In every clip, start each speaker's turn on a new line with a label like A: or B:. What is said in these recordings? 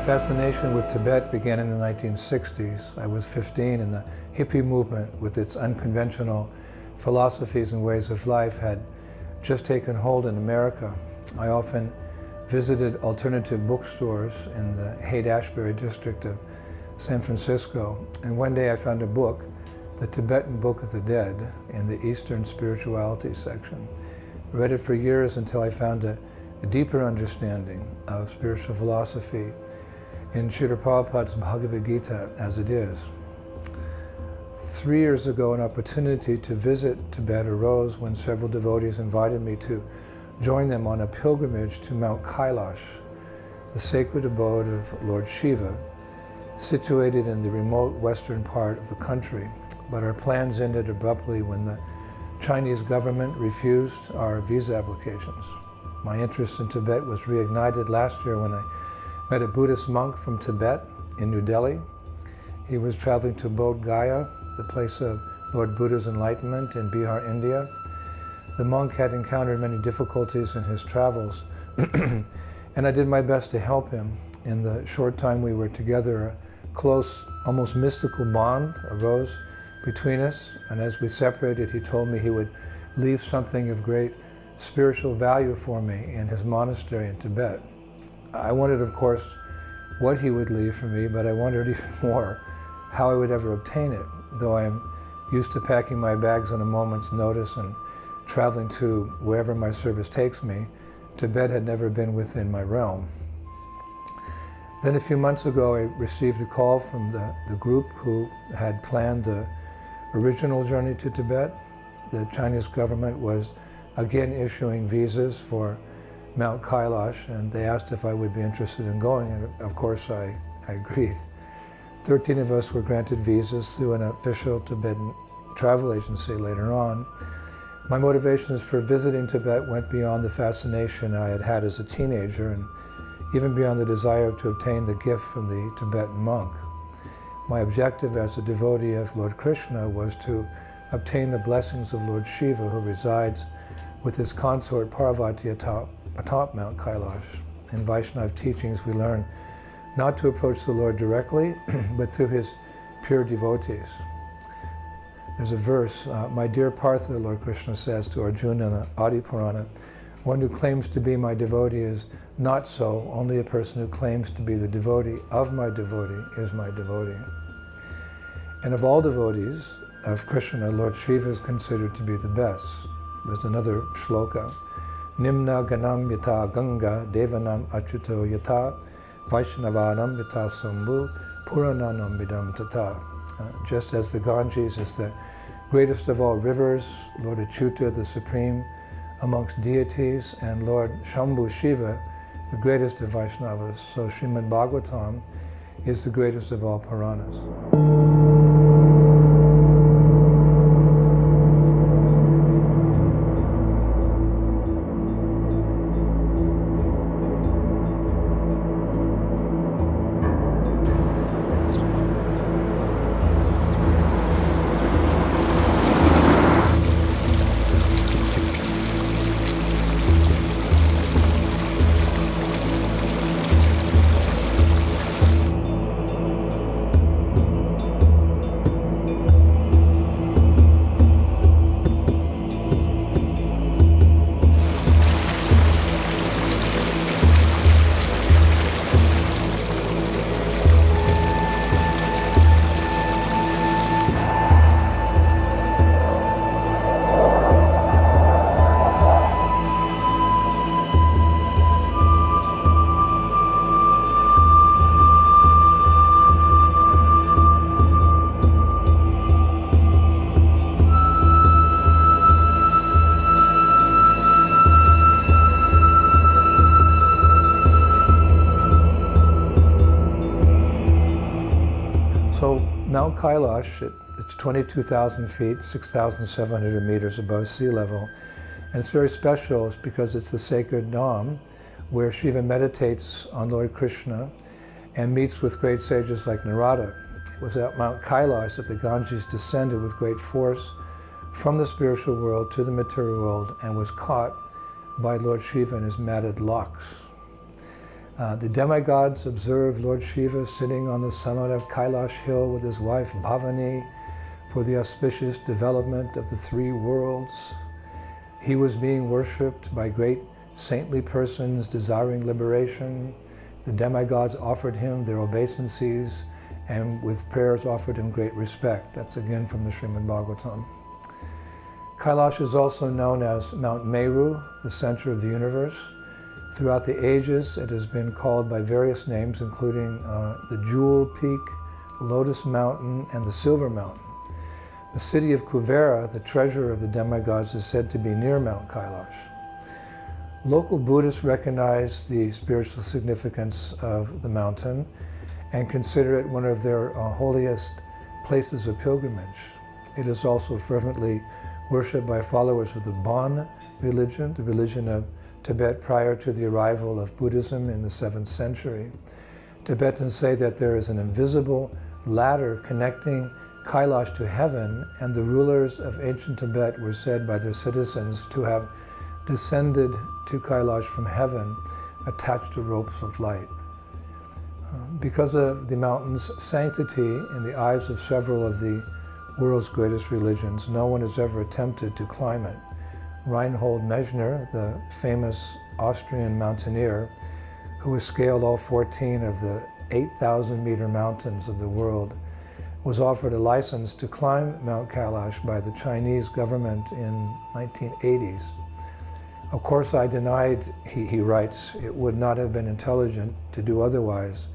A: fascination with Tibet began in the 1960s. I was 15 and the hippie movement with its unconventional philosophies and ways of life had just taken hold in America. I often visited alternative bookstores in the Haight-Ashbury district of San Francisco, and one day I found a book, The Tibetan Book of the Dead, in the Eastern Spirituality section. I read it for years until I found a deeper understanding of spiritual philosophy in Srila Prabhupada's Bhagavad Gita as it is. 3 years ago, an opportunity to visit Tibet arose when several devotees invited me to join them on a pilgrimage to Mount Kailash, the sacred abode of Lord Shiva, situated in the remote western part of the country. But our plans ended abruptly when the Chinese government refused our visa applications. My interest in Tibet was reignited last year when I met a Buddhist monk from Tibet in New Delhi. He was traveling to Bodh Gaya, the place of Lord Buddha's enlightenment in Bihar, India. The monk had encountered many difficulties in his travels, and I did my best to help him. In the short time we were together, a close, almost mystical bond arose between us, and as we separated, he told me he would leave something of great spiritual value for me in his monastery in Tibet. I wondered, of course, what he would leave for me, but I wondered even more how I would ever obtain it, though I am used to packing my bags on a moment's notice and traveling to wherever my service takes me. Tibet had never been within my realm. Then a few months ago, I received a call from the group who had planned the original journey to Tibet. The Chinese government was again issuing visas for Mount Kailash, and they asked if I would be interested in going, and of course I agreed. 13 of us were granted visas through an official Tibetan travel agency later on. My motivations for visiting Tibet went beyond the fascination I had had as a teenager, and even beyond the desire to obtain the gift from the Tibetan monk. My objective as a devotee of Lord Krishna was to obtain the blessings of Lord Shiva, who resides with his consort Parvati atop Mount Kailash. In Vaishnava teachings we learn not to approach the Lord directly, but through his pure devotees. There's a verse, my dear Partha, Lord Krishna says to Arjuna in the Adi Purana, one who claims to be my devotee is not so, only a person who claims to be the devotee of my devotee is my devotee. And of all devotees of Krishna, Lord Shiva is considered to be the best. There's another shloka, Nimna ganam yata ganga devanam achyuto yata vaishnavanam yata sambhu purananam vidam tata. Just as the Ganges is the greatest of all rivers, Lord Achyuta, the supreme amongst deities, and Lord Shambhu Shiva, the greatest of Vaishnavas. So Srimad Bhagavatam is the greatest of all Puranas. So Mount Kailash, it's 22,000 feet, 6,700 meters above sea level. And it's very special it's because it's the sacred Dham where Shiva meditates on Lord Krishna and meets with great sages like Narada. It was at Mount Kailash that the Ganges descended with great force from the spiritual world to the material world and was caught by Lord Shiva in his matted locks. The demigods observed Lord Shiva sitting on the summit of Kailash hill with his wife Bhavani for the auspicious development of the three worlds. He was being worshipped by great saintly persons desiring liberation. The demigods offered him their obeisances and with prayers offered him great respect. That's again from the Srimad Bhagavatam. Kailash is also known as Mount Meru, the center of the universe. Throughout the ages, it has been called by various names, including the Jewel Peak, Lotus Mountain, and the Silver Mountain. The city of Kuvera, the treasure of the demigods, is said to be near Mount Kailash. Local Buddhists recognize the spiritual significance of the mountain and consider it one of their holiest places of pilgrimage. It is also fervently worshipped by followers of the Bon religion, the religion of Tibet prior to the arrival of Buddhism in the 7th century. Tibetans say that there is an invisible ladder connecting Kailash to heaven, and the rulers of ancient Tibet were said by their citizens to have descended to Kailash from heaven, attached to ropes of light. Because of the mountain's sanctity in the eyes of several of the world's greatest religions, no one has ever attempted to climb it. Reinhold Messner, the famous Austrian mountaineer, who has scaled all 14 of the 8,000-meter mountains of the world, was offered a license to climb Mount Kailash by the Chinese government in 1980s. Of course, I denied, he writes, it would not have been intelligent to do otherwise.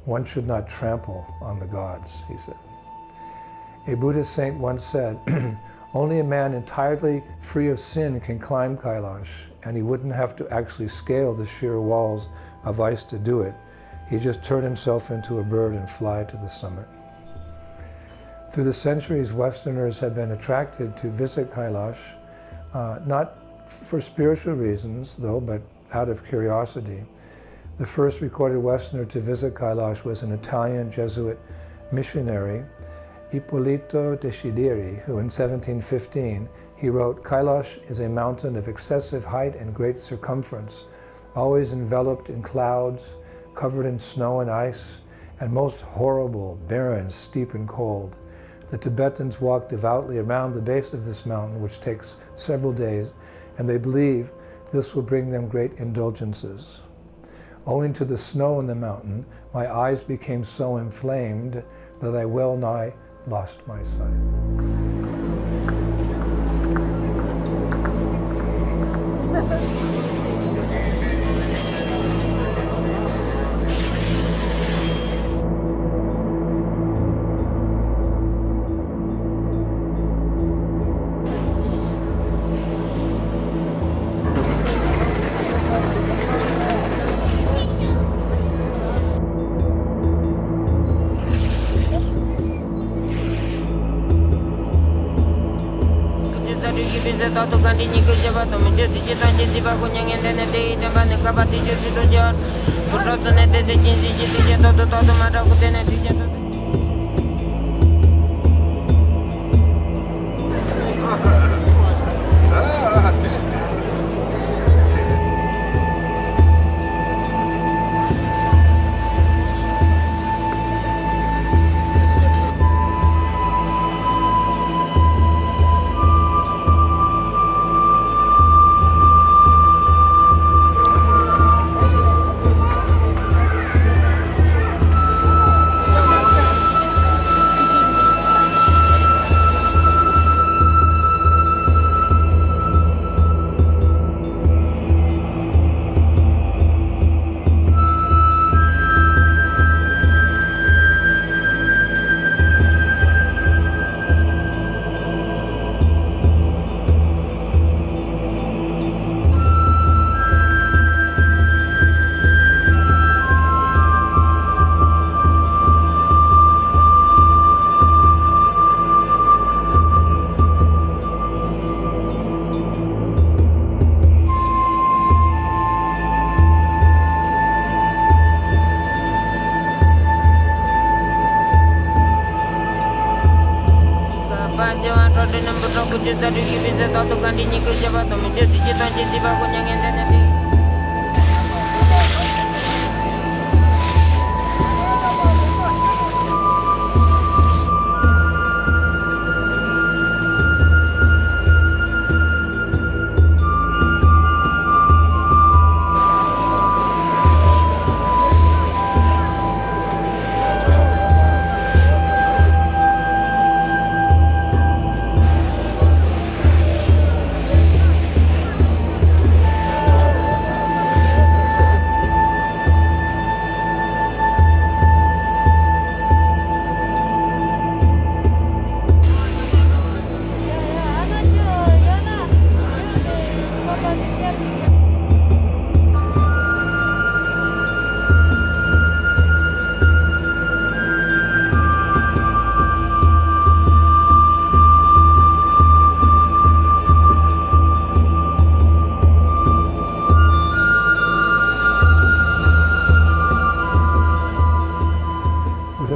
A: One should not trample on the gods, he said. A Buddhist saint once said, only a man entirely free of sin can climb Kailash, and he wouldn't have to actually scale the sheer walls of ice to do it. He just turn himself into a bird and fly to the summit. Through the centuries, Westerners have been attracted to visit Kailash, not for spiritual reasons, though, but out of curiosity. The first recorded Westerner to visit Kailash was an Italian Jesuit missionary, Ippolito Desideri, who in 1715 he wrote, "Kailash is a mountain of excessive height and great circumference, always enveloped in clouds, covered in snow and ice, and most horrible, barren, steep and cold. The Tibetans walk devoutly around the base of this mountain, which takes several days, and they believe this will bring them great indulgences. Owing to the snow in the mountain, my eyes became so inflamed that I well nigh lost my sight."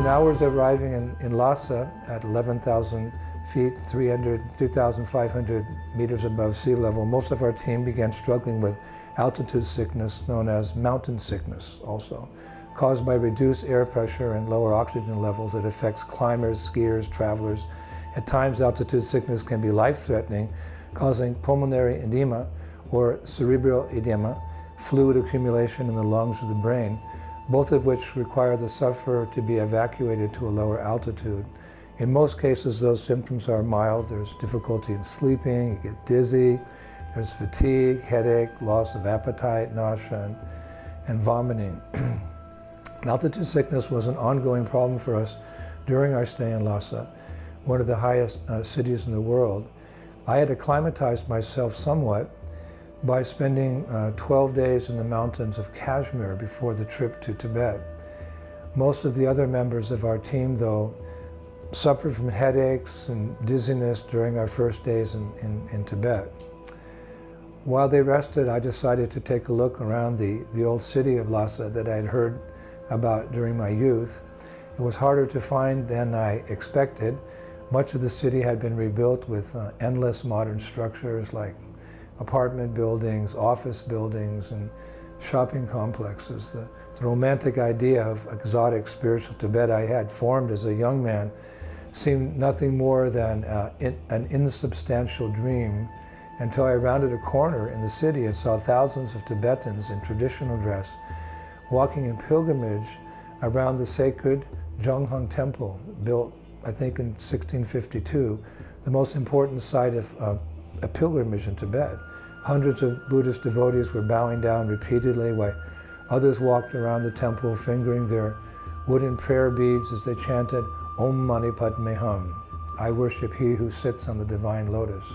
A: Hours arriving in Lhasa at 11,000 feet, 2,500 meters above sea level, most of our team began struggling with altitude sickness known as mountain sickness also, caused by reduced air pressure and lower oxygen levels that affects climbers, skiers, travelers. At times, altitude sickness can be life-threatening, causing pulmonary edema or cerebral edema, fluid accumulation in the lungs or the brain, both of which require the sufferer to be evacuated to a lower altitude. In most cases, those symptoms are mild. There's difficulty in sleeping, you get dizzy, there's fatigue, headache, loss of appetite, nausea, and vomiting. Altitude sickness was an ongoing problem for us during our stay in Lhasa, one of the highest cities in the world. I had acclimatized myself somewhat by spending 12 days in the mountains of Kashmir before the trip to Tibet. Most of the other members of our team, though, suffered from headaches and dizziness during our first days in Tibet. While they rested, I decided to take a look around the old city of Lhasa that I had heard about during my youth, It was harder to find than I expected. Much of the city had been rebuilt with endless modern structures like apartment buildings, office buildings, and shopping complexes. The romantic idea of exotic spiritual Tibet I had formed as a young man seemed nothing more than an insubstantial dream until I rounded a corner in the city and saw thousands of Tibetans in traditional dress walking in pilgrimage around the sacred Zhonghang Temple, built, I think, in 1652, the most important site of a pilgrimage in Tibet. Hundreds of Buddhist devotees were bowing down repeatedly while others walked around the temple fingering their wooden prayer beads as they chanted, Om Mani Padme Hum, I worship he who sits on the divine lotus.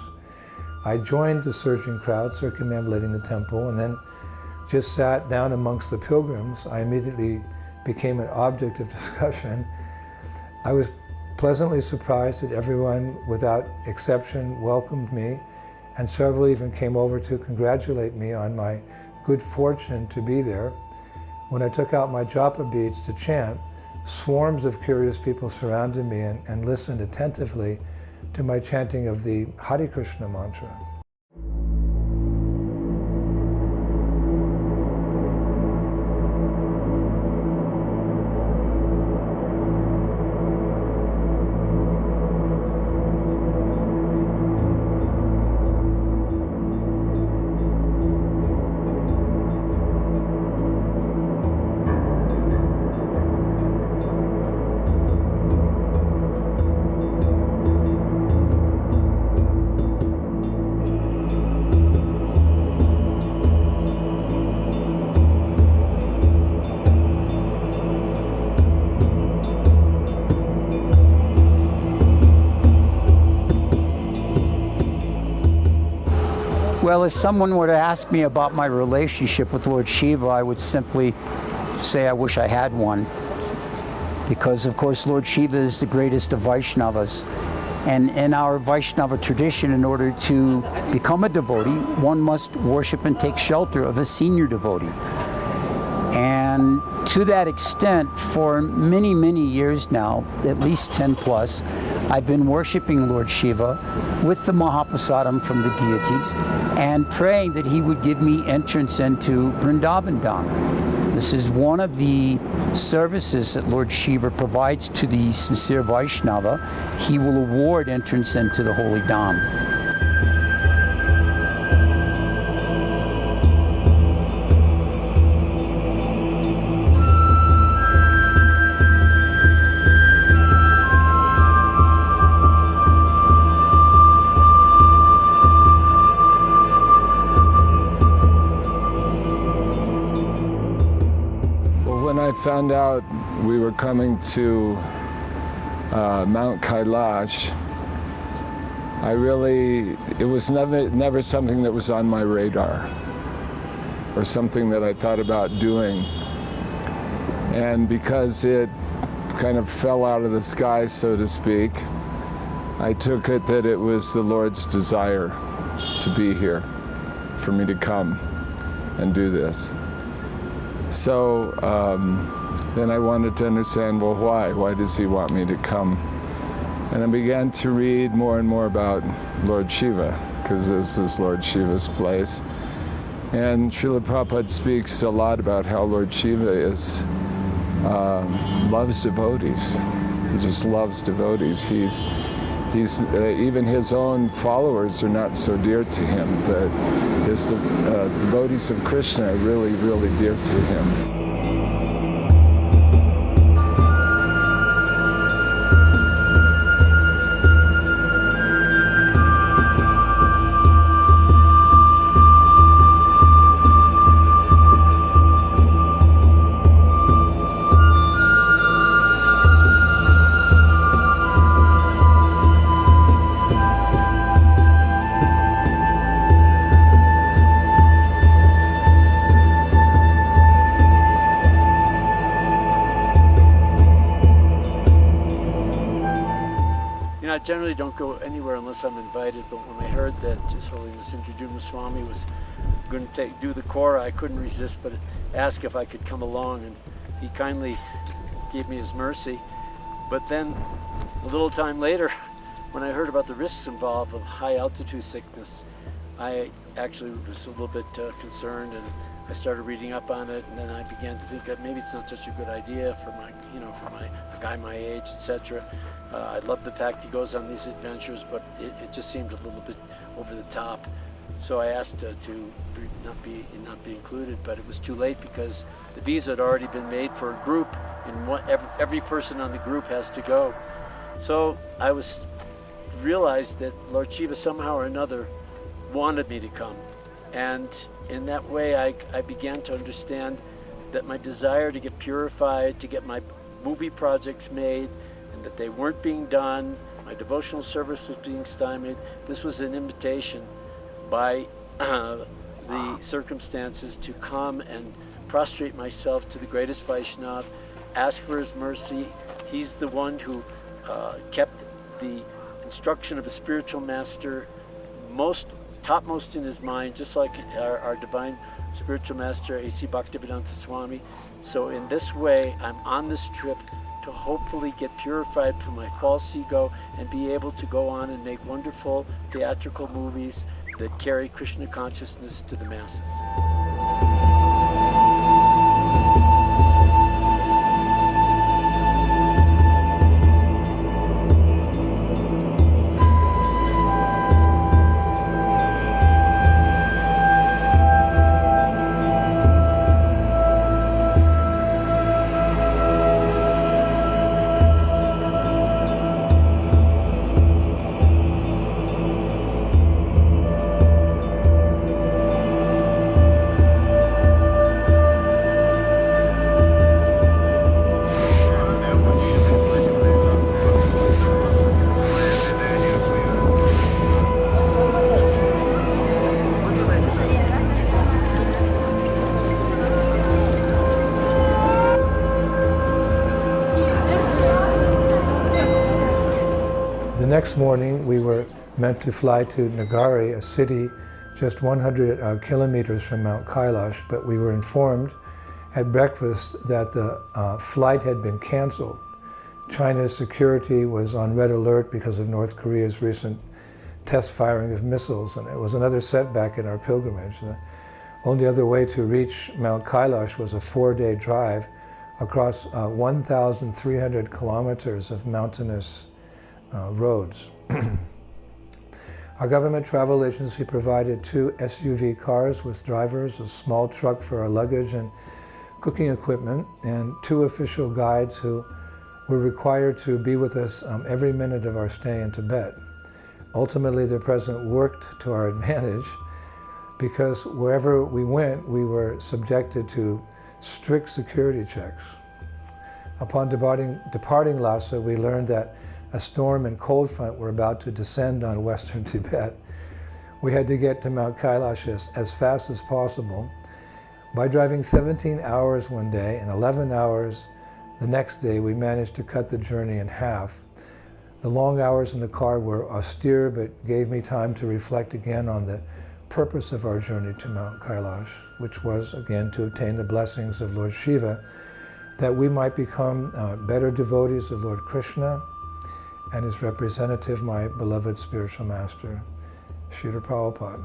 A: I joined the surging crowd circumambulating the temple and then just sat down amongst the pilgrims. I immediately became an object of discussion. I was pleasantly surprised that everyone, without exception, welcomed me, and several even came over to congratulate me on my good fortune to be there. When I took out my japa beads to chant, swarms of curious people surrounded me and listened attentively to my chanting of the Hare Krishna mantra.
B: Well, if someone were to ask me about my relationship with Lord Shiva, I would simply say I wish I had one. Because, of course, Lord Shiva is the greatest of Vaishnavas. And in our Vaishnava tradition, in order to become a devotee, one must worship and take shelter of a senior devotee. And to that extent, for many, many years now, at least 10 plus, I've been worshiping Lord Shiva with the Mahaprasadam from the deities and praying that he would give me entrance into Vrindavan Dhama. This is one of the services that Lord Shiva provides to the sincere Vaishnava. He will award entrance into the holy Dham.
C: When I found out we were coming to Mount Kailash, it was never something that was on my radar or something that I thought about doing. And because it kind of fell out of the sky, so to speak, I took it that it was the Lord's desire to be here, for me to come and do this. So then I wanted to understand, well, why? Why does he want me to come? And I began to read more and more about Lord Shiva, because this is Lord Shiva's place. And Srila Prabhupada speaks a lot about how Lord Shiva loves devotees. He just loves devotees. Even his own followers are not so dear to him, but his devotees of Krishna are really, really dear to him.
D: I generally don't go anywhere unless I'm invited, but when I heard that His Holiness Indradyumna Swami was going to do the kora, I couldn't resist but ask if I could come along, and he kindly gave me his mercy. But then a little time later, when I heard about the risks involved of high altitude sickness, I actually was a little bit concerned, and I started reading up on it, and then I began to think that maybe it's not such a good idea for a guy my age, etc. I love the fact he goes on these adventures, but it just seemed a little bit over the top. So I asked to not be included, but it was too late because the visa had already been made for a group, and every person on the group has to go. So I realized that Lord Shiva somehow or another wanted me to come. And in that way, I began to understand that my desire to get purified, to get my movie projects made, and that they weren't being done, my devotional service was being stymied. This was an invitation by the circumstances to come and prostrate myself to the greatest Vaishnava, ask for his mercy. He's the one who kept the instruction of a spiritual master topmost in his mind, just like our divine spiritual master, A.C. Bhaktivedanta Swami. So in this way, I'm on this trip to hopefully get purified from my false ego and be able to go on and make wonderful theatrical movies that carry Krishna consciousness to the masses.
A: The next morning, we were meant to fly to Nagari, a city just 100 kilometers from Mount Kailash, but we were informed at breakfast that the flight had been canceled. China's security was on red alert because of North Korea's recent test firing of missiles, and it was another setback in our pilgrimage. The only other way to reach Mount Kailash was a 4-day drive across 1,300 kilometers of mountainous roads. Our government travel agency provided 2 SUV cars with drivers, a small truck for our luggage and cooking equipment, and 2 official guides who were required to be with us every minute of our stay in Tibet. Ultimately, their presence worked to our advantage because wherever we went, we were subjected to strict security checks. Upon departing Lhasa, we learned that a storm and cold front were about to descend on western Tibet. We had to get to Mount Kailash as fast as possible. By driving 17 hours one day and 11 hours the next day, we managed to cut the journey in half. The long hours in the car were austere, but gave me time to reflect again on the purpose of our journey to Mount Kailash, which was, again, to obtain the blessings of Lord Shiva, that we might become better devotees of Lord Krsna and his representative, my beloved spiritual master, Srila Prabhupada.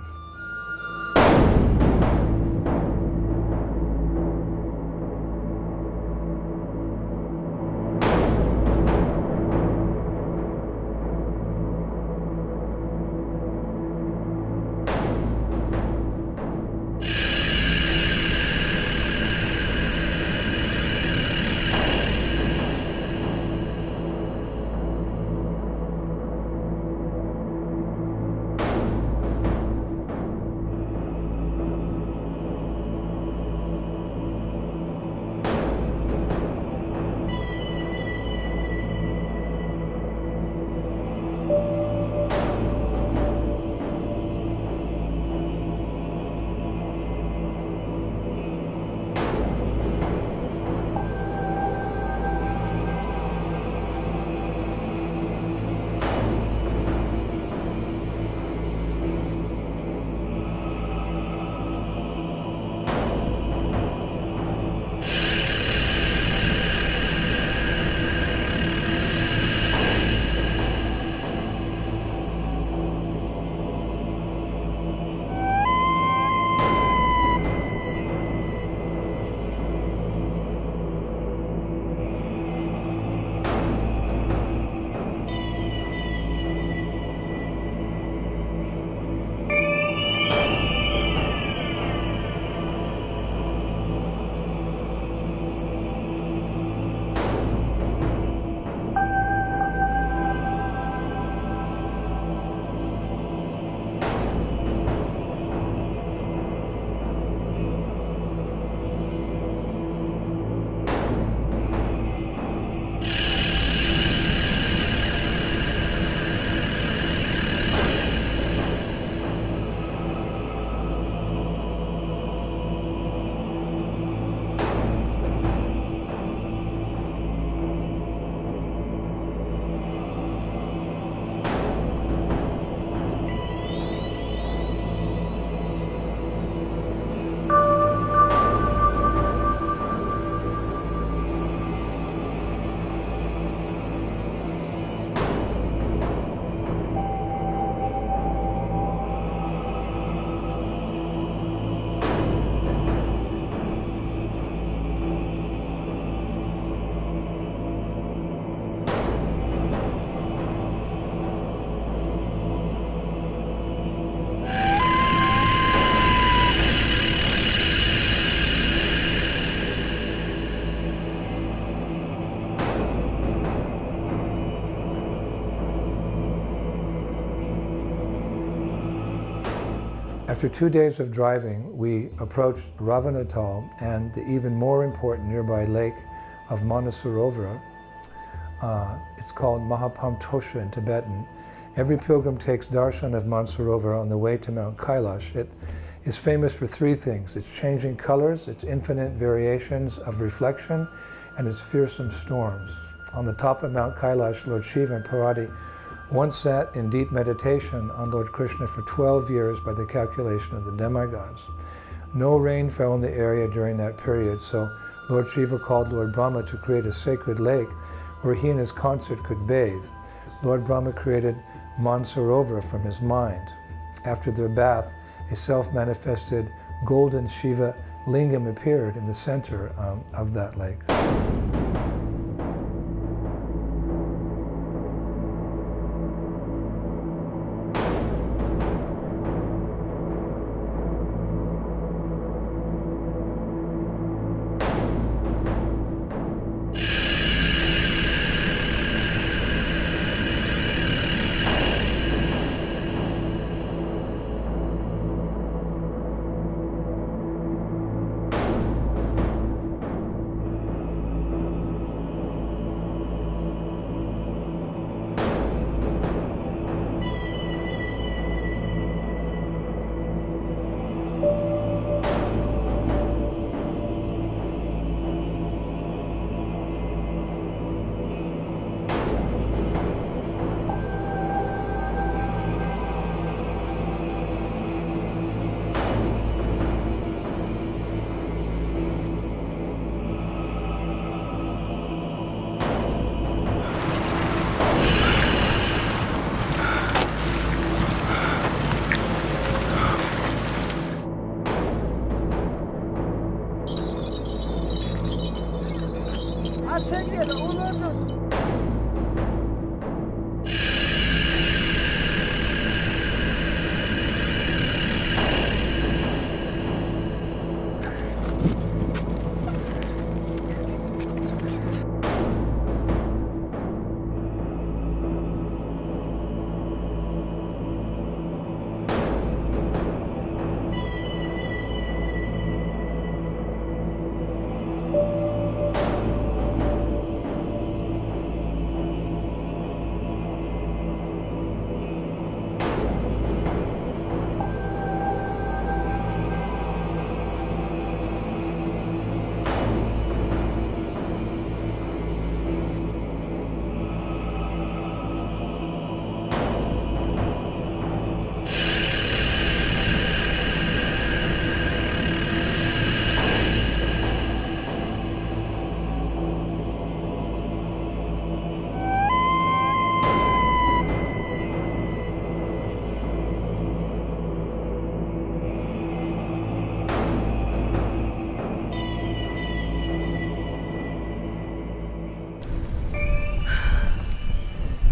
A: After 2 days of driving, we approached Ravanatal and the even more important nearby lake of Manasarovar. It's called Mahapamtosha in Tibetan. Every pilgrim takes darshan of Manasarovar on the way to Mount Kailash. It is famous for 3 things: its changing colors, its infinite variations of reflection, and its fearsome storms. On the top of Mount Kailash, Lord Shiva and Parvati once sat in deep meditation on Lord Krsna for 12 years by the calculation of the demigods. No rain fell in the area during that period, so Lord Shiva called Lord Brahma to create a sacred lake where he and his consort could bathe. Lord Brahma created Manasarovar from his mind. After their bath, a self-manifested golden Shiva lingam appeared in the center of that lake.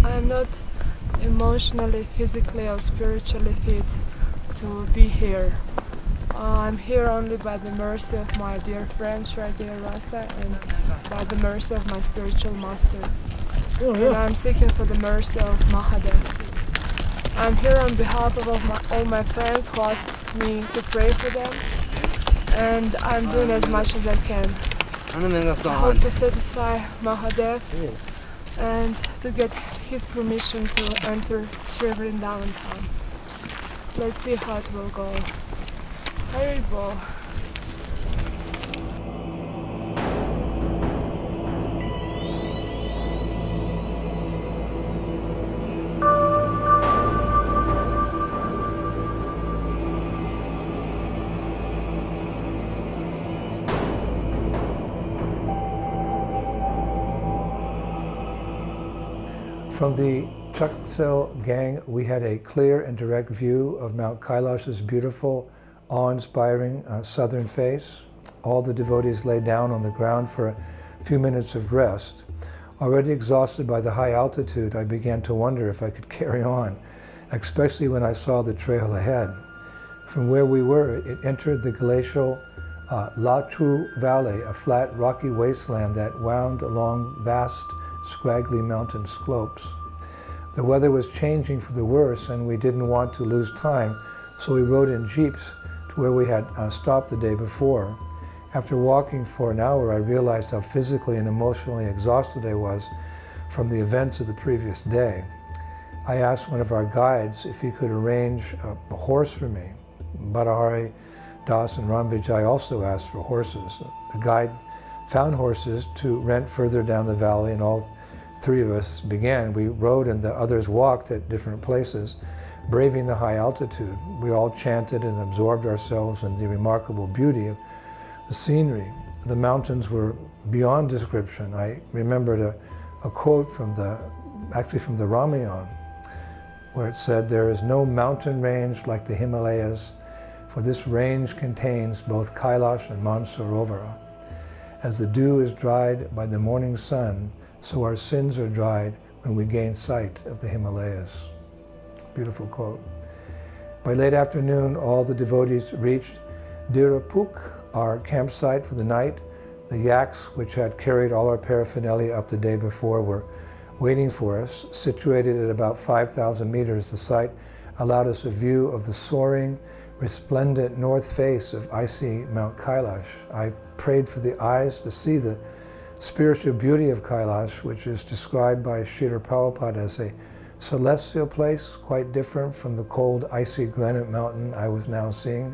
E: I'm not emotionally, physically or spiritually fit to be here. I'm here only by the mercy of my dear friend Sri Rasa and by the mercy of my spiritual master. And I'm seeking for the mercy of Mahadev. I'm here on behalf of all my friends who asked me to pray for them, and I'm doing as much as I can. I hope to satisfy Mahadev and to get his permission to enter Sri Vrindavan Dhama. Let's see how it will go. Haribol.
A: From the Chuksel gang, we had a clear and direct view of Mount Kailash's beautiful, awe-inspiring southern face. All the devotees lay down on the ground for a few minutes of rest. Already exhausted by the high altitude, I began to wonder if I could carry on, especially when I saw the trail ahead. From where we were, it entered the glacial Lachu Valley, a flat, rocky wasteland that wound along vast, scraggly mountain slopes. The weather was changing for the worse, and we didn't want to lose time, So we rode in jeeps to where we had stopped the day before. After walking for an hour, I realized how physically and emotionally exhausted I was from the events of the previous day. I asked one of our guides if he could arrange a horse for me. Badahari, Das, and Ramvijay also asked for horses. The guide found horses to rent further down the valley, and all three of us began. We rode and the others walked at different places, braving the high altitude. We all chanted and absorbed ourselves in the remarkable beauty of the scenery. The mountains were beyond description. I remembered a quote from the Ramayana, where it said, "There is no mountain range like the Himalayas, for this range contains both Kailash and Manasarovar. As the dew is dried by the morning sun, so our sins are dried when we gain sight of the Himalayas." Beautiful quote. By late afternoon, all the devotees reached Dirapuk, our campsite for the night. The yaks, which had carried all our paraphernalia up the day before, were waiting for us. Situated at about 5,000 meters, the site allowed us a view of the soaring, resplendent north face of icy Mount Kailash. I prayed for the eyes to see the spiritual beauty of Kailash, which is described by Srila Prabhupada as a celestial place, quite different from the cold, icy granite mountain I was now seeing.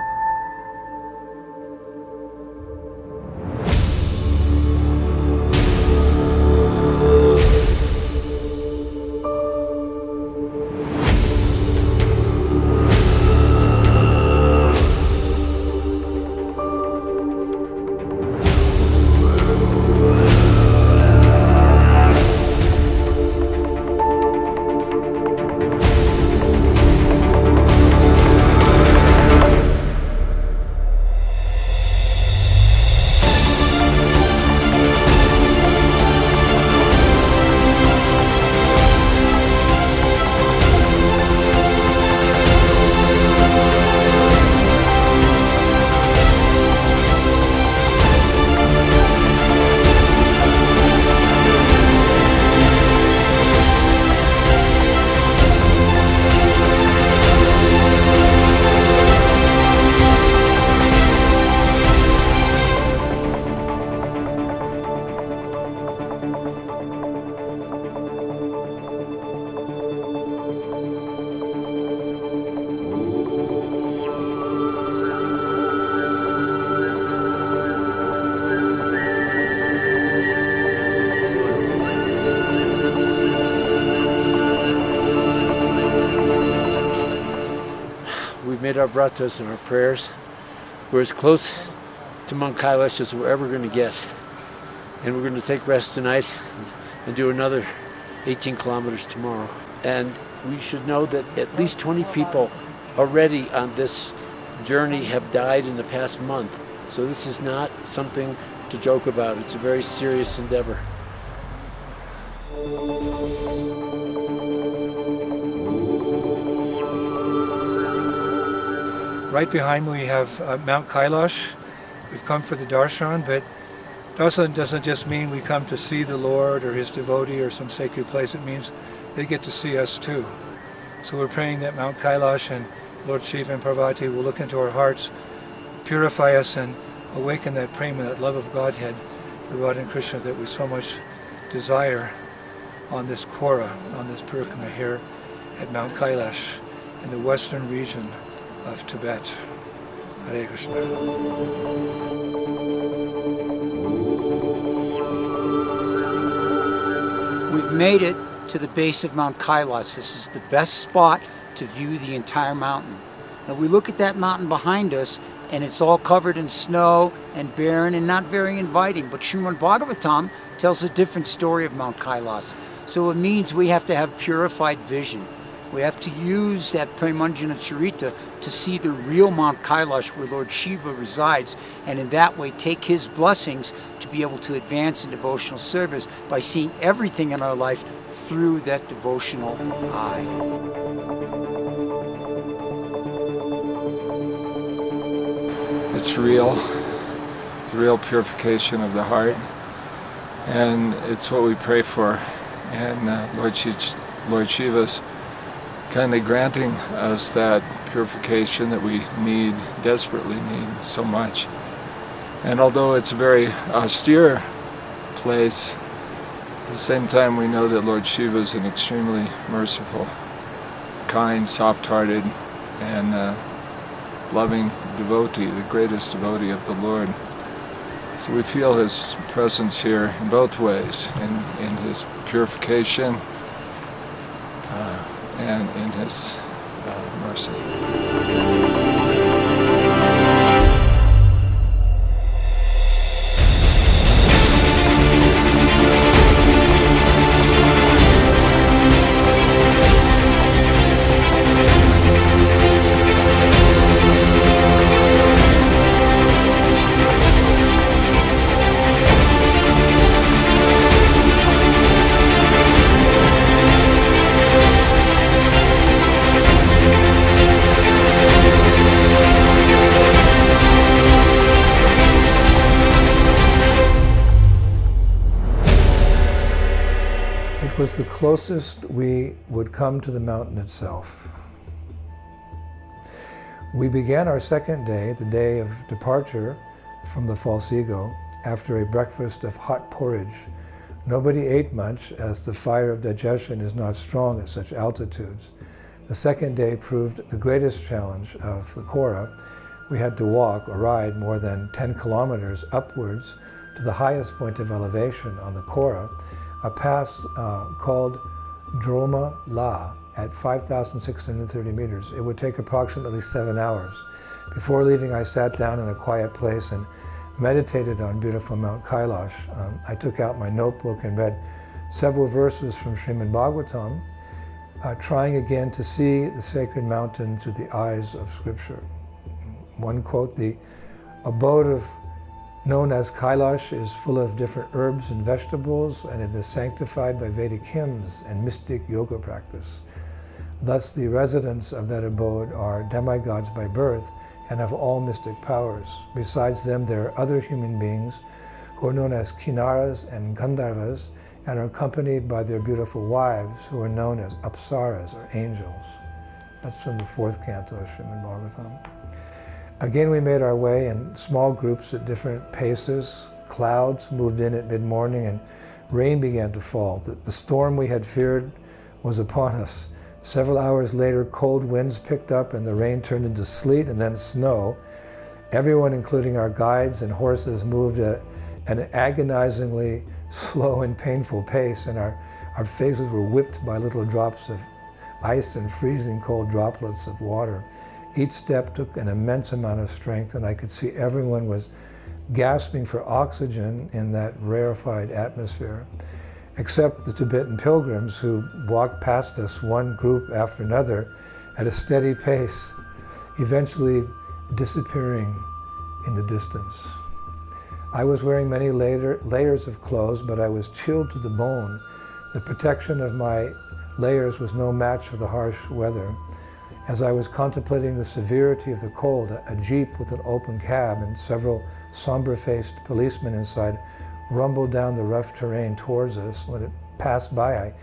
D: Made our vratas and our prayers. We're as close to Mount Kailash as we're ever going to get. And we're going to take rest tonight and do another 18 kilometers tomorrow. And we should know that at least 20 people already on this journey have died in the past month. So this is not something to joke about. It's a very serious endeavor.
A: Right behind me we have Mount Kailash. We've come for the darshan, but darshan doesn't just mean we come to see the Lord or his devotee or some sacred place. It means they get to see us too. So we're praying that Mount Kailash and Lord Shiva and Parvati will look into our hearts, purify us, and awaken that prema, that love of Godhead for God and Krishna that we so much desire on this kora, on this parikrama here at Mount Kailash in the western region of Tibet. Hare Krishna.
B: We've made it to the base of Mount Kailash. This is the best spot to view the entire mountain. Now we look at that mountain behind us and it's all covered in snow and barren and not very inviting, but Srimad Bhagavatam tells a different story of Mount Kailash. So it means we have to have purified vision. We have to use that Premanjana Charita to see the real Mount Kailash where Lord Shiva resides, and in that way take his blessings to be able to advance in devotional service by seeing everything in our life through that devotional eye.
C: It's real purification of the heart, and it's what we pray for. And Lord Shiva's kindly granting us that purification that we need, desperately need so much. And although it's a very austere place, at the same time we know that Lord Shiva is an extremely merciful, kind, soft-hearted, and loving devotee, the greatest devotee of the Lord. So we feel his presence here in both ways, in his purification and in his mercy.
A: It was the closest we would come to the mountain itself. We began our second day, the day of departure from the false ego, after a breakfast of hot porridge. Nobody ate much, as the fire of digestion is not strong at such altitudes. The second day proved the greatest challenge of the kora. We had to walk or ride more than 10 kilometers upwards to the highest point of elevation on the kora, a pass called Droma La at 5,630 meters. It would take approximately 7 hours. Before leaving, I sat down in a quiet place and meditated on beautiful Mount Kailash. I took out my notebook and read several verses from Srimad Bhagavatam, trying again to see the sacred mountain through the eyes of Scripture. One quote, "The abode known as Kailash is full of different herbs and vegetables, and it is sanctified by Vedic hymns and mystic yoga practice. Thus the residents of that abode are demigods by birth and have all mystic powers. Besides them, there are other human beings who are known as Kinnaras and Gandharvas and are accompanied by their beautiful wives who are known as Apsaras or angels." That's from the 4th canto of Srimad Bhagavatam. Again, we made our way in small groups at different paces. Clouds moved in at mid-morning and rain began to fall. The storm we had feared was upon us. Several hours later, cold winds picked up and the rain turned into sleet and then snow. Everyone, including our guides and horses, moved at an agonizingly slow and painful pace, and our faces were whipped by little drops of ice and freezing cold droplets of water. Each step took an immense amount of strength, and I could see everyone was gasping for oxygen in that rarefied atmosphere, except the Tibetan pilgrims who walked past us, one group after another, at a steady pace, eventually disappearing in the distance. I was wearing many layers of clothes, but I was chilled to the bone. The protection of my layers was no match for the harsh weather. As I was contemplating the severity of the cold, a jeep with an open cab and several somber-faced policemen inside rumbled down the rough terrain towards us. When it passed by, I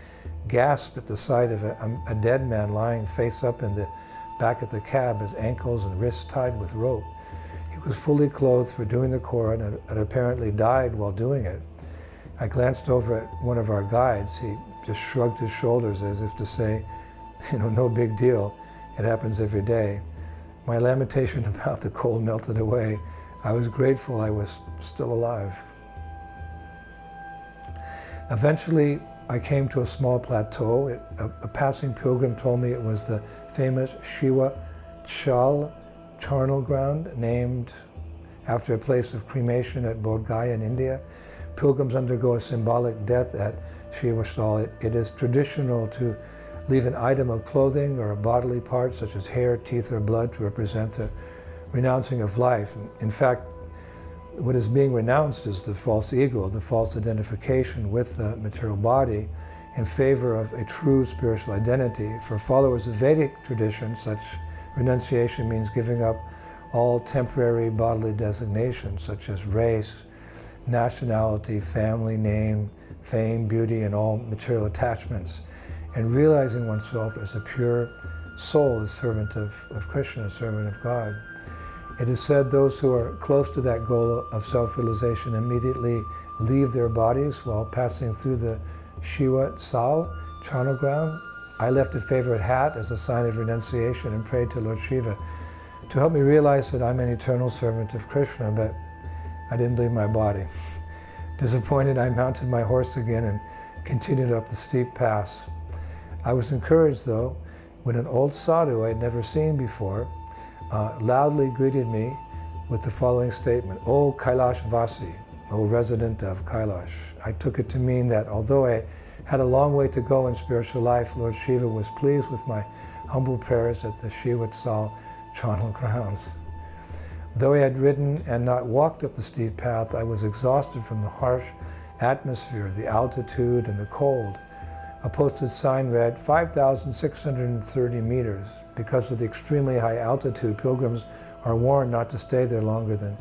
A: gasped at the sight of a dead man lying face up in the back of the cab, his ankles and wrists tied with rope. He was fully clothed for doing the kora and had apparently died while doing it. I glanced over at one of our guides. He just shrugged his shoulders as if to say, no big deal. It happens every day. My lamentation about the cold melted away. I was grateful I was still alive. Eventually, I came to a small plateau. A passing pilgrim told me it was the famous Shiva charnel ground, named after a place of cremation at Bodh Gaya in India. Pilgrims undergo a symbolic death at Shiva Shal. It is traditional to leave an item of clothing or a bodily part such as hair, teeth, or blood to represent the renouncing of life. In fact, what is being renounced is the false ego, the false identification with the material body in favor of a true spiritual identity. For followers of Vedic tradition, such renunciation means giving up all temporary bodily designations such as race, nationality, family name, fame, beauty, and all material attachments, and realizing oneself as a pure soul is servant of Krishna, servant of God. It is said those who are close to that goal of self-realization immediately leave their bodies while passing through the Shiva Sal, charnel ground. I left a favorite hat as a sign of renunciation and prayed to Lord Shiva to help me realize that I'm an eternal servant of Krishna, but I didn't leave my body. Disappointed, I mounted my horse again and continued up the steep pass. I was encouraged, though, when an old sadhu I had never seen before loudly greeted me with the following statement, "O Kailash Vasi, O resident of Kailash." I took it to mean that although I had a long way to go in spiritual life, Lord Shiva was pleased with my humble prayers at the Shiva Sal charnel grounds. Though I had ridden and not walked up the steep path, I was exhausted from the harsh atmosphere, the altitude, and the cold. A posted sign read 5,630 meters. Because of the extremely high altitude, pilgrims are warned not to stay there longer than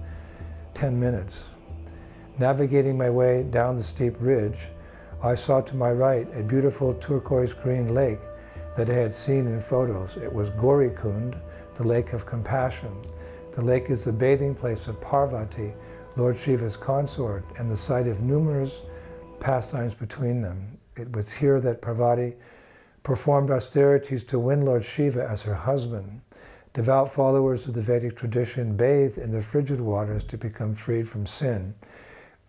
A: 10 minutes. Navigating my way down the steep ridge, I saw to my right a beautiful turquoise green lake that I had seen in photos. It was Gaurikund, the lake of compassion. The lake is the bathing place of Parvati, Lord Shiva's consort, and the site of numerous pastimes between them. It was here that Parvati performed austerities to win Lord Shiva as her husband. Devout followers of the Vedic tradition bathed in the frigid waters to become freed from sin.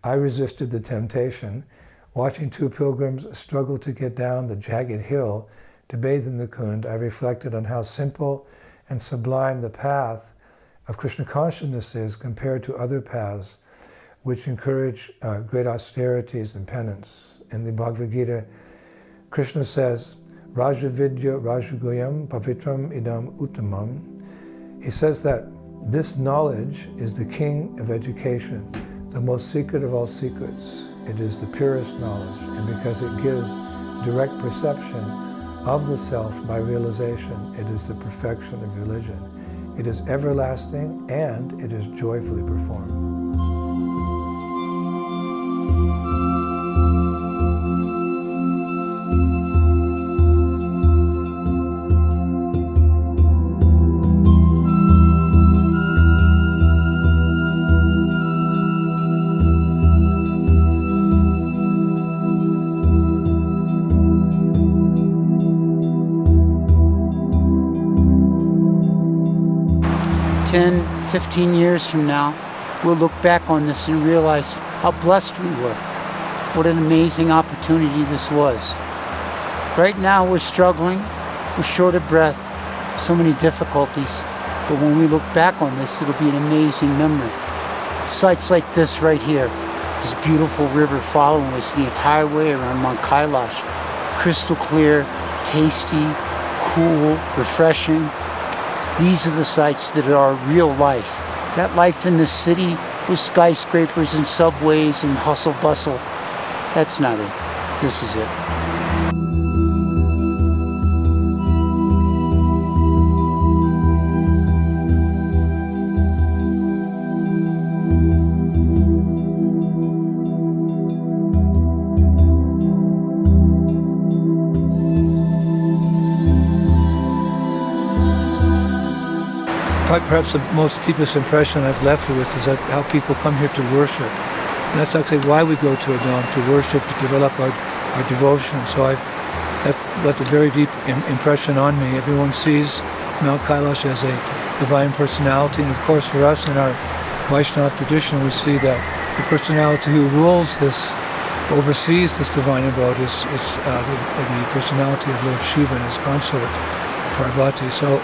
A: I resisted the temptation. Watching two pilgrims struggle to get down the jagged hill to bathe in the Kund, I reflected on how simple and sublime the path of Krishna consciousness is compared to other paths which encourage great austerities and penance. In the Bhagavad Gita, Krishna says, Raja Vidya Rajaguyam Pavitram Idam Uttamam. He says that this knowledge is the king of education, the most secret of all secrets. It is the purest knowledge, and because it gives direct perception of the self by realization, it is the perfection of religion. It is everlasting and it is joyfully performed.
B: In 15 years from now, we'll look back on this and realize how blessed we were. What an amazing opportunity this was. Right now we're struggling, we're short of breath, so many difficulties, but when we look back on this, it'll be an amazing memory. Sites like this right here, this beautiful river following us the entire way around Mount Kailash, crystal clear, tasty, cool, refreshing. These are the sites that are real life. That life in the city with skyscrapers and subways and hustle bustle, that's not it. This is it.
A: Perhaps the most deepest impression I've left with is that how people come here to worship. And that's actually why we go to a Dham, to worship, to develop our devotion. So that's left a very deep impression on me. Everyone sees Mount Kailash as a divine personality. And of course for us in our Vaishnava tradition, we see that the personality who rules this, oversees this divine abode is the personality of Lord Shiva and his consort, Parvati. So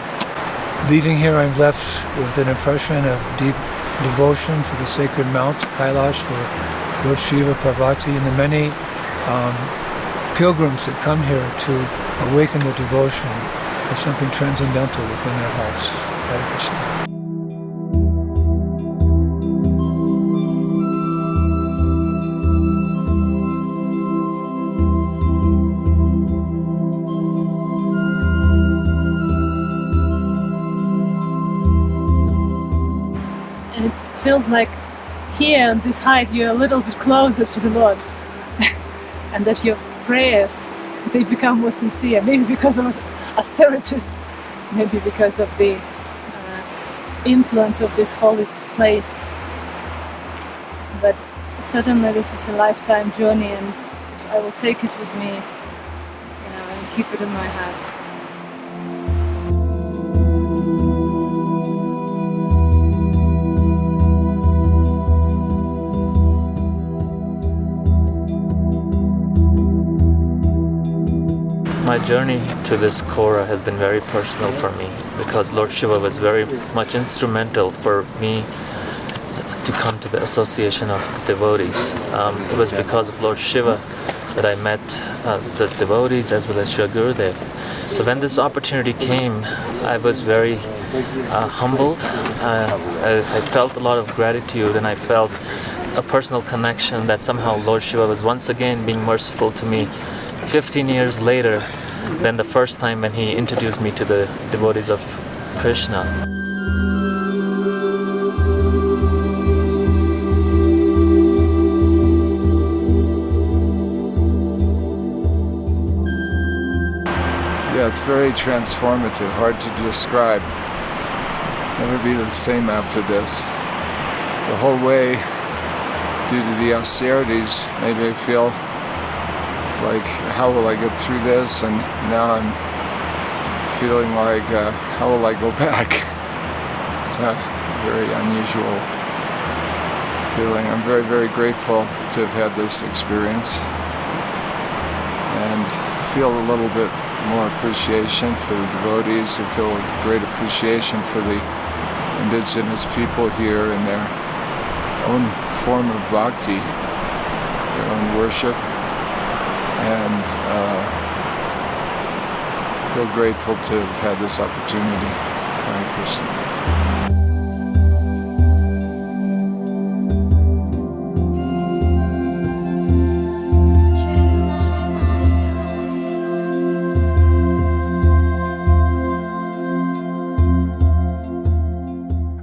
A: leaving here, I'm left with an impression of deep devotion for the sacred Mount Kailash, for Lord Shiva, Parvati, and the many pilgrims that come here to awaken their devotion for something transcendental within their hearts. Hare Krishna.
F: Feels like here on this height you're a little bit closer to the Lord and that your prayers, they become more sincere, maybe because of austerities maybe because of the influence of this holy place. But certainly this is a lifetime journey, and I will take it with me, and keep it in my heart.
G: My journey to this kora has been very personal for me, because Lord Shiva was very much instrumental for me to come to the association of devotees. It was because of Lord Shiva that I met the devotees as well as Shri Gurudev. So when this opportunity came, I was very humbled. I felt a lot of gratitude, and I felt a personal connection that somehow Lord Shiva was once again being merciful to me 15 years later than the first time when he introduced me to the devotees of Krishna.
C: Yeah, it's very transformative, hard to describe. Never be the same after this. The whole way, due to the austerities, made me feel like, how will I get through this? And now I'm feeling like, how will I go back? It's a very unusual feeling. I'm very, very grateful to have had this experience, and feel a little bit more appreciation for the devotees. I feel a great appreciation for the indigenous people here and their own form of bhakti, their own worship. And feel grateful to have had this opportunity. Hare Krishna.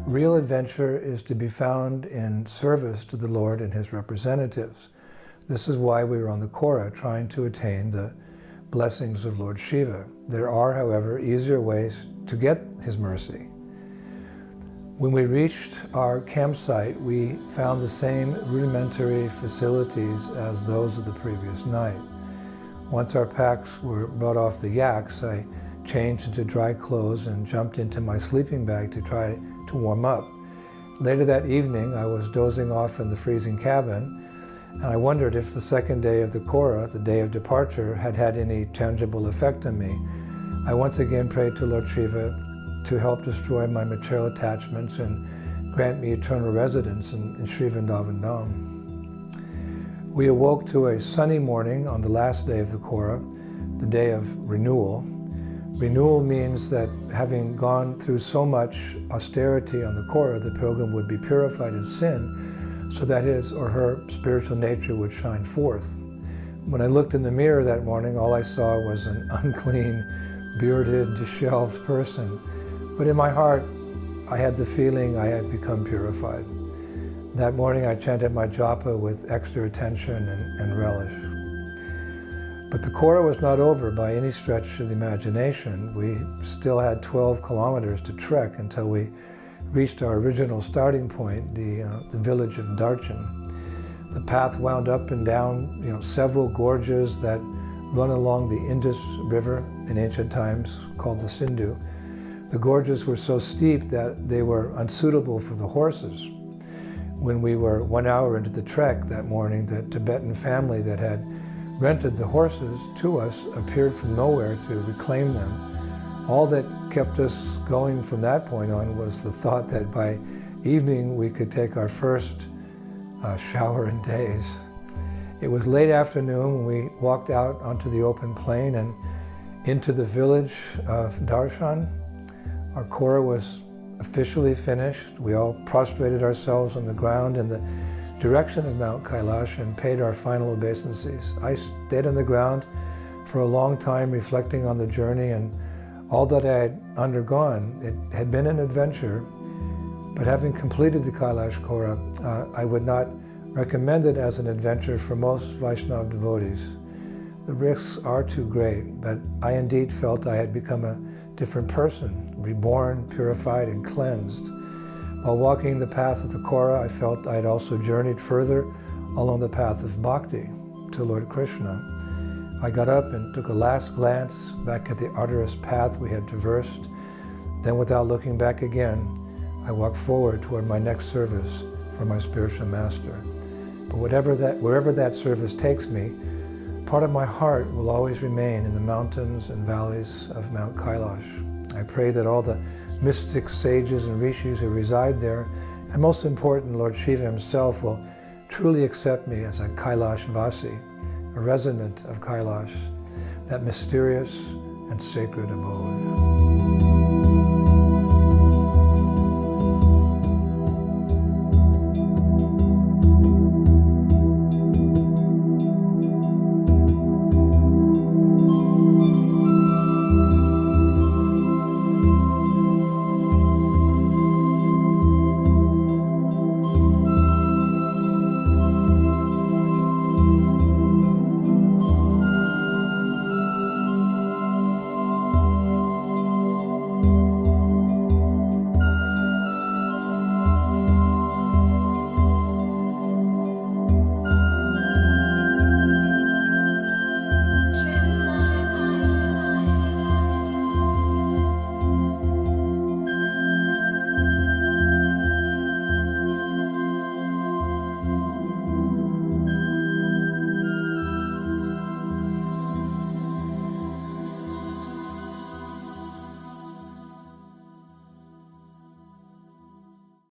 A: Real adventure is to be found in service to the Lord and His representatives. This is why we were on the kora, trying to attain the blessings of Lord Shiva. There are, however, easier ways to get His mercy. When we reached our campsite, we found the same rudimentary facilities as those of the previous night. Once our packs were brought off the yaks, I changed into dry clothes and jumped into my sleeping bag to try to warm up. Later that evening, I was dozing off in the freezing cabin, and I wondered if the second day of the kora, the day of departure, had had any tangible effect on me. I once again prayed to Lord Shiva to help destroy my material attachments and grant me eternal residence in Sri Vrindavan Dhama. We awoke to a sunny morning on the last day of the kora, the day of renewal. Renewal means that having gone through so much austerity on the kora, the pilgrim would be purified of sin, so that his or her spiritual nature would shine forth. When I looked in the mirror that morning, all I saw was an unclean, bearded, disheveled person. But in my heart, I had the feeling I had become purified. That morning I chanted my japa with extra attention and relish. But the kora was not over by any stretch of the imagination. We still had 12 kilometers to trek until we reached our original starting point, the village of Darchen. The path wound up and down, several gorges that run along the Indus River in ancient times, called the Sindhu. The gorges were so steep that they were unsuitable for the horses. When we were 1 hour into the trek that morning, the Tibetan family that had rented the horses to us appeared from nowhere to reclaim them. All that kept us going from that point on was the thought that by evening we could take our first shower in days. It was late afternoon when we walked out onto the open plain and into the village of Darshan. Our kora was officially finished. We all prostrated ourselves on the ground in the direction of Mount Kailash and paid our final obeisances. I stayed on the ground for a long time reflecting on the journey and all that I had undergone. It had been an adventure, but having completed the Kailash Kora, I would not recommend it as an adventure for most Vaishnava devotees. The risks are too great, but I indeed felt I had become a different person, reborn, purified, and cleansed. While walking the path of the Kora, I felt I had also journeyed further along the path of bhakti to Lord Krsna. I got up and took a last glance back at the arduous path we had traversed. Then, without looking back again, I walked forward toward my next service for my spiritual master. But wherever that service takes me, part of my heart will always remain in the mountains and valleys of Mount Kailash. I pray that all the mystic sages and rishis who reside there, and most important, Lord Shiva himself, will truly accept me as a Kailash Vasi, a resident of Kailash, that mysterious and sacred abode.